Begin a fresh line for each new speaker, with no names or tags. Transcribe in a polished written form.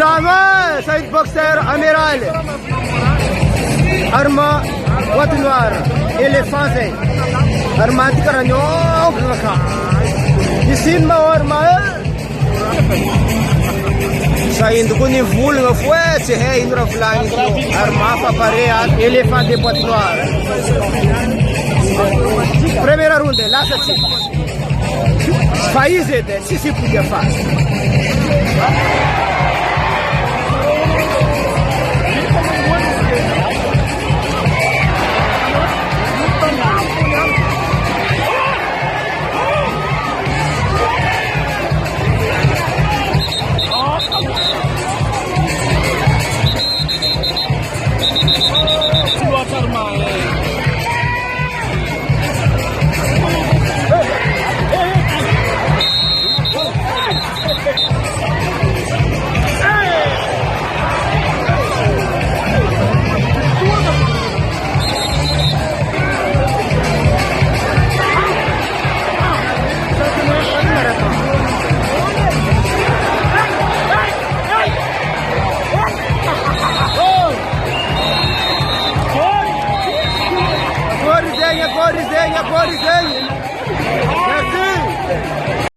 Armand, Sahindou boxer amiral. Armand, boite noire, éléphant. Armand karanyo, ici ma Armand. Sahindou ko ni vul nga fuet, si hey indra flying Armand paparea, éléphant de boite noire. Primeira ronda, lasta si. País é se podia fazer. Boa resenha.